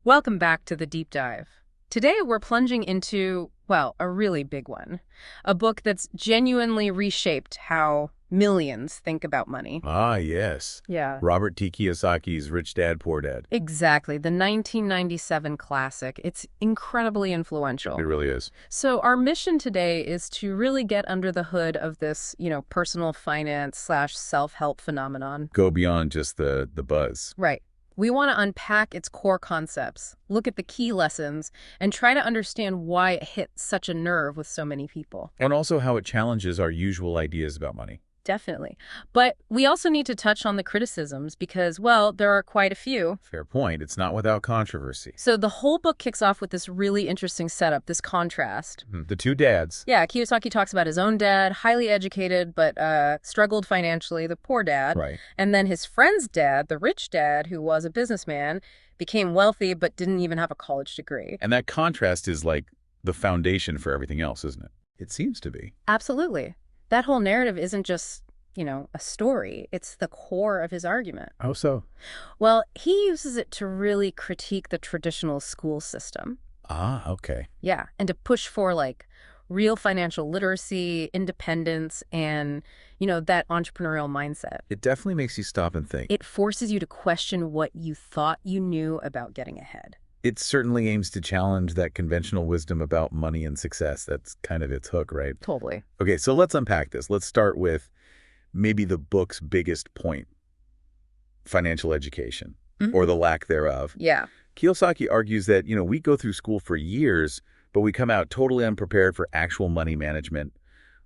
Welcome back to the deep dive. Today we're plunging into, well, a really big one. A book that's genuinely reshaped how millions think about money. Ah, yes. Yeah. Robert Kiyosaki's Rich Dad, Poor Dad. Exactly, the 1997 classic. It's incredibly influential. It really is. So our mission today is to really get under the hood of this, personal finance slash self-help phenomenon. Go beyond just the buzz. Right. We want to unpack its core concepts, look at the key lessons, and try to understand why it hit such a nerve with so many people. And also how it challenges our usual ideas about money. Definitely. But we also need to touch on the criticisms because, well, there are quite a few. Fair point. It's not without controversy. So the whole book kicks off with this really interesting setup, this contrast. The two dads. Yeah, Kiyosaki talks about his own dad, highly educated, but struggled financially, the poor dad. Right. And then his friend's dad, the rich dad, who was a businessman, became wealthy but didn't even have a college degree. And that contrast is like the foundation for everything else, isn't it? It seems to be. Absolutely. That whole narrative isn't just, a story. It's the core of his argument. How so? Well, he uses it to really critique the traditional school system. Ah, okay. Yeah, and to push for, real financial literacy, independence, and, that entrepreneurial mindset. It definitely makes you stop and think. It forces you to question what you thought you knew about getting ahead. It certainly aims to challenge that conventional wisdom about money and success. That's kind of its hook, right? Totally. Okay, so let's unpack this. Let's start with maybe the book's biggest point, financial education, or the lack thereof. Yeah. Kiyosaki argues that, we go through school for years, but we come out totally unprepared for actual money management.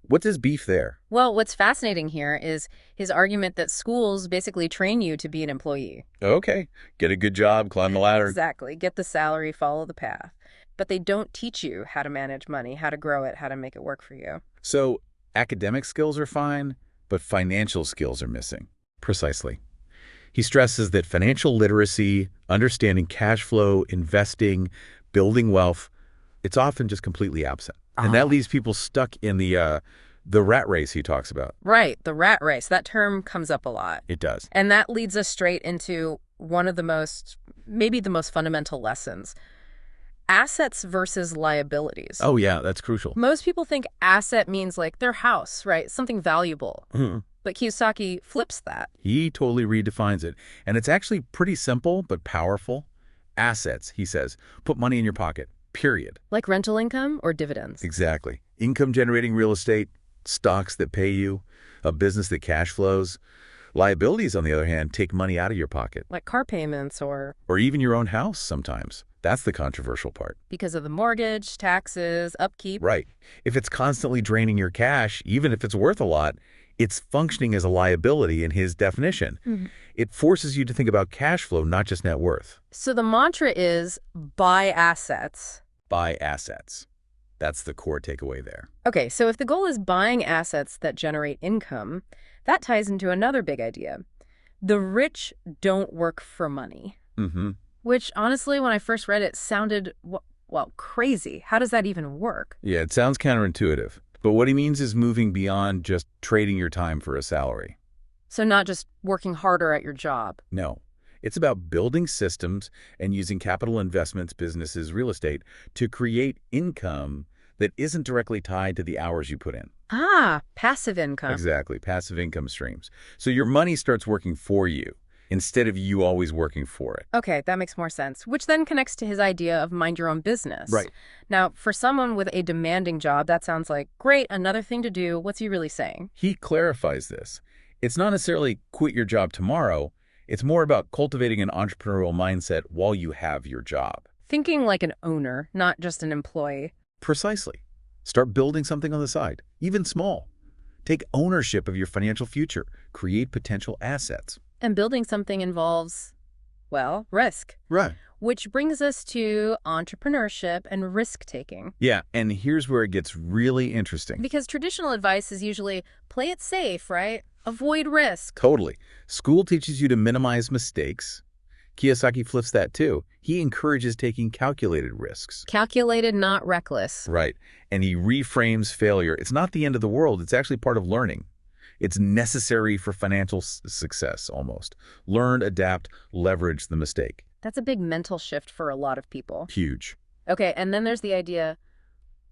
What's his beef there? Well, what's fascinating here is his argument that schools basically train you to be an employee. Okay, get a good job, climb the ladder. Exactly. Get the salary, follow the path. But they don't teach you how to manage money, how to grow it, how to make it work for you. So academic skills are fine, but financial skills are missing. Precisely. He stresses that financial literacy, understanding cash flow, investing, building wealth, it's often just completely absent. And that leaves people stuck in the rat race he talks about. Right, the rat race. That term comes up a lot. It does. And that leads us straight into one of maybe the most fundamental lessons. Assets versus liabilities. Oh, yeah, that's crucial. Most people think asset means their house, right? Something valuable. But Kiyosaki flips that. He totally redefines it. And it's actually pretty simple but powerful. Assets, he says, put money in your pocket, period. Like rental income or dividends. Exactly. Income-generating real estate, stocks that pay you, a business that cash flows. Liabilities, on the other hand, take money out of your pocket. Like car payments or even your own house sometimes. That's the controversial part. because of the mortgage, taxes, upkeep. Right. If it's constantly draining your cash, even if it's worth a lot, it's functioning as a liability in his definition. It forces you to think about cash flow, not just net worth. So the mantra is buy assets. Buy assets. That's the core takeaway there. Okay, so if the goal is buying assets that generate income, that ties into another big idea. The rich don't work for money. Which, honestly, when I first read it, sounded, crazy. How does that even work? Yeah, it sounds counterintuitive. But what he means is moving beyond just trading your time for a salary. So not just working harder at your job. No. It's about building systems and using capital investments, businesses, real estate to create income that isn't directly tied to the hours you put in. Ah, passive income. Exactly, passive income streams. So your money starts working for you instead of you always working for it. Okay, that makes more sense, which then connects to his idea of mind your own business. Right. Now, for someone with a demanding job, that sounds like, great, another thing to do. What's he really saying? He clarifies this. It's not necessarily quit your job tomorrow. It's more about cultivating an entrepreneurial mindset while you have your job. Thinking like an owner, not just an employee. Precisely. Start building something on the side, even small. Take ownership of your financial future. Create potential assets. And building something involves, risk. Right. Which brings us to entrepreneurship and risk-taking. Yeah, and here's where it gets really interesting. Because traditional advice is usually play it safe, right? Avoid risk. Totally. School teaches you to minimize mistakes. Kiyosaki flips that too. He encourages taking calculated risks. Calculated, not reckless. Right. And he reframes failure. It's not the end of the world. It's actually part of learning. It's necessary for financial success, almost. Learn, adapt, leverage the mistake. That's a big mental shift for a lot of people. Huge. Okay, and then there's the idea,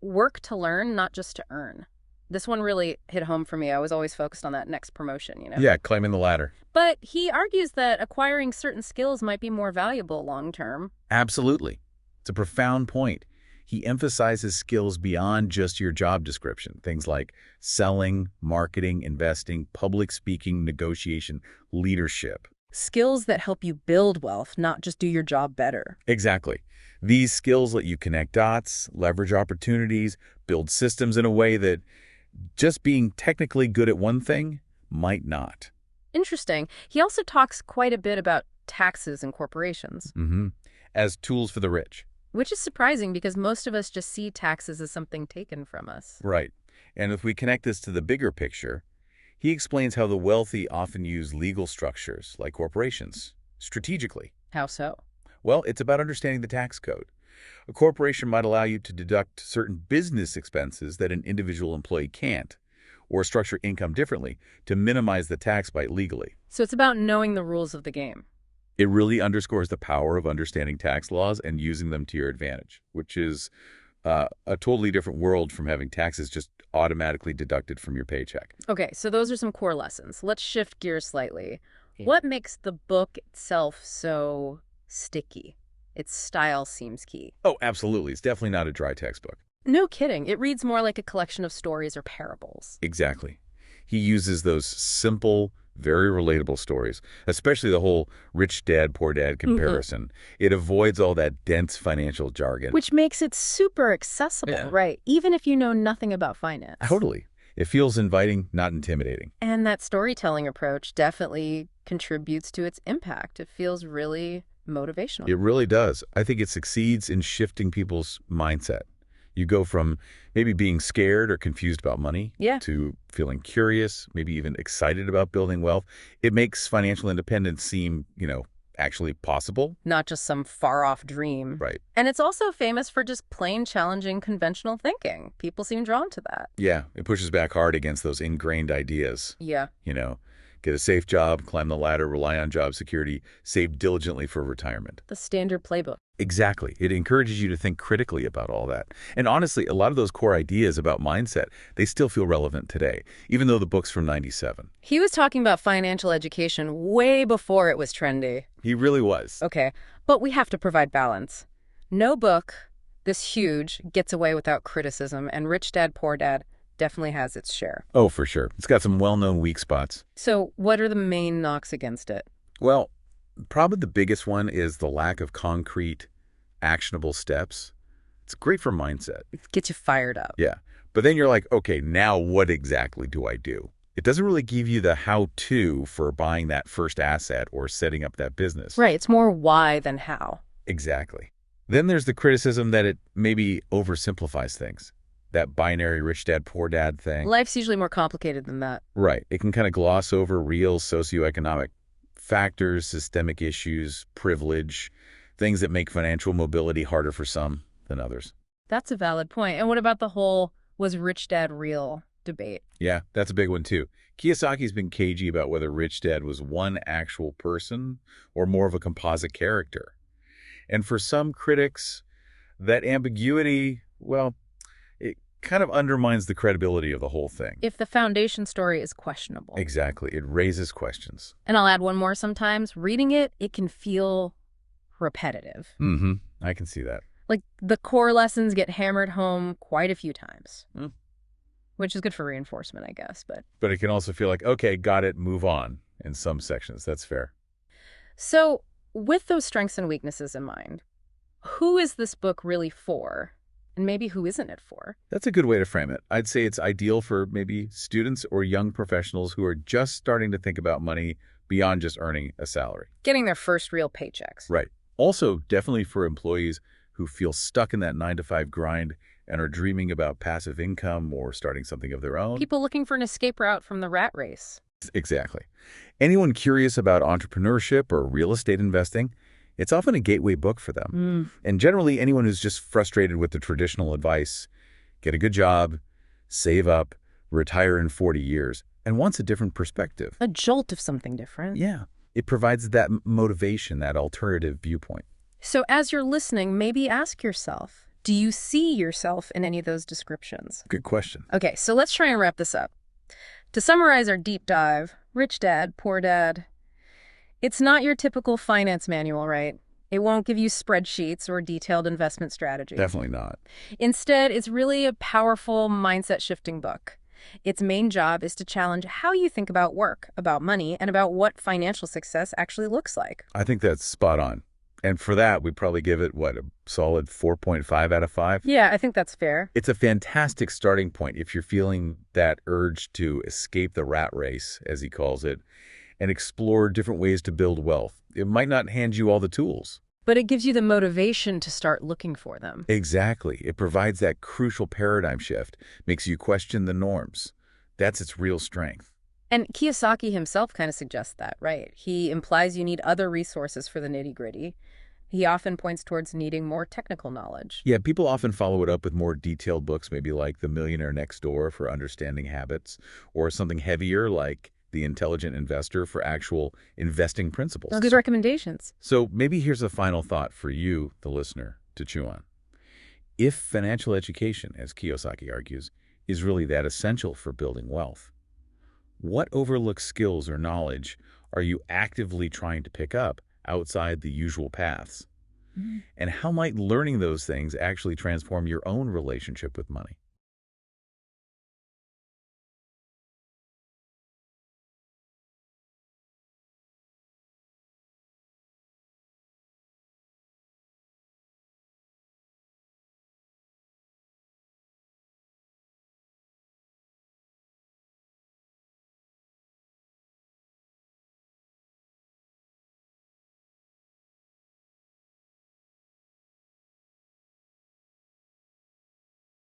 work to learn, not just to earn. This one really hit home for me. I was always focused on that next promotion. Yeah, climbing the ladder. But he argues that acquiring certain skills might be more valuable long term. Absolutely. It's a profound point. He emphasizes skills beyond just your job description, things like selling, marketing, investing, public speaking, negotiation, leadership. Skills that help you build wealth, not just do your job better. Exactly. These skills let you connect dots, leverage opportunities, build systems in a way that just being technically good at one thing might not. Interesting. He also talks quite a bit about taxes and corporations. As tools for the rich. Which is surprising because most of us just see taxes as something taken from us. Right. And if we connect this to the bigger picture, he explains how the wealthy often use legal structures, like corporations, strategically. How so? Well, it's about understanding the tax code. A corporation might allow you to deduct certain business expenses that an individual employee can't, or structure income differently to minimize the tax bite legally. So it's about knowing the rules of the game. It really underscores the power of understanding tax laws and using them to your advantage, which is a totally different world from having taxes just automatically deducted from your paycheck. Okay, so those are some core lessons. Let's shift gears slightly. What makes the book itself so sticky? Its style seems key. Oh, absolutely. It's definitely not a dry textbook. No kidding. It reads more like a collection of stories or parables. Exactly. He uses those simple, very relatable stories, especially the whole rich dad, poor dad comparison. It avoids all that dense financial jargon. Which makes it super accessible, right? Even if you know nothing about finance. Totally. It feels inviting, not intimidating. And that storytelling approach definitely contributes to its impact. It feels really motivational. It really does. I think it succeeds in shifting people's mindset. You go from maybe being scared or confused about money to feeling curious, maybe even excited about building wealth. It makes financial independence seem, actually possible. Not just some far-off dream. Right. And it's also famous for just plain challenging conventional thinking. People seem drawn to that. Yeah, it pushes back hard against those ingrained ideas. Yeah. Get a safe job, climb the ladder, rely on job security, save diligently for retirement. The standard playbook. Exactly. It encourages you to think critically about all that. And honestly, a lot of those core ideas about mindset, they still feel relevant today, even though the book's from '97. He was talking about financial education way before it was trendy. He really was. Okay, but we have to provide balance. No book, this huge, gets away without criticism, and Rich Dad, Poor Dad definitely has its share. Oh, for sure. It's got some well-known weak spots. So what are the main knocks against it? Well, probably the biggest one is the lack of concrete, actionable steps. It's great for mindset. It gets you fired up. Yeah. But then you're like, okay, now what exactly do I do? It doesn't really give you the how-to for buying that first asset or setting up that business. Right. It's more why than how. Exactly. Then there's the criticism that it maybe oversimplifies things. That binary rich dad, poor dad thing. Life's usually more complicated than that. Right. It can kind of gloss over real socioeconomic factors, systemic issues, privilege, things that make financial mobility harder for some than others. That's a valid point. And what about the whole was rich dad real debate? Yeah, that's a big one too. Kiyosaki's been cagey about whether Rich Dad was one actual person or more of a composite character. And for some critics, that ambiguity, well, it kind of undermines the credibility of the whole thing. If the foundation story is questionable. Exactly. It raises questions. And I'll add one more sometimes. Reading it, it can feel repetitive. I can see that. Like the core lessons get hammered home quite a few times. Which is good for reinforcement, I guess. But it can also feel like, okay, got it, move on in some sections. That's fair. So with those strengths and weaknesses in mind, who is this book really for? And maybe who isn't it for? That's a good way to frame it. I'd say it's ideal for maybe students or young professionals who are just starting to think about money beyond just earning a salary. Getting their first real paychecks. Right. Also, definitely for employees who feel stuck in that 9-to-5 grind and are dreaming about passive income or starting something of their own. People looking for an escape route from the rat race. Exactly. Anyone curious about entrepreneurship or real estate investing, it's often a gateway book for them. And generally, anyone who's just frustrated with the traditional advice, get a good job, save up, retire in 40 years, and wants a different perspective. A jolt of something different. Yeah. It provides that motivation, that alternative viewpoint. So as you're listening, maybe ask yourself, do you see yourself in any of those descriptions? Good question. Okay, so let's try and wrap this up. To summarize our deep dive, Rich Dad, Poor Dad, it's not your typical finance manual, right? It won't give you spreadsheets or detailed investment strategy. Definitely not. Instead, it's really a powerful mindset-shifting book. Its main job is to challenge how you think about work, about money, and about what financial success actually looks like. I think that's spot on. And for that, we'd probably give it, what, a solid 4.5 out of 5? Yeah, I think that's fair. It's a fantastic starting point if you're feeling that urge to escape the rat race, as he calls it, and explore different ways to build wealth. It might not hand you all the tools. But it gives you the motivation to start looking for them. Exactly. It provides that crucial paradigm shift, makes you question the norms. That's its real strength. And Kiyosaki himself kind of suggests that, right? He implies you need other resources for the nitty-gritty. He often points towards needing more technical knowledge. Yeah, people often follow it up with more detailed books, maybe like The Millionaire Next Door for understanding habits, or something heavier like The Intelligent Investor for actual investing principles. Well, good recommendations. So maybe here's a final thought for you, the listener, to chew on. If financial education, as Kiyosaki argues, is really that essential for building wealth, what overlooked skills or knowledge are you actively trying to pick up outside the usual paths? And how might learning those things actually transform your own relationship with money?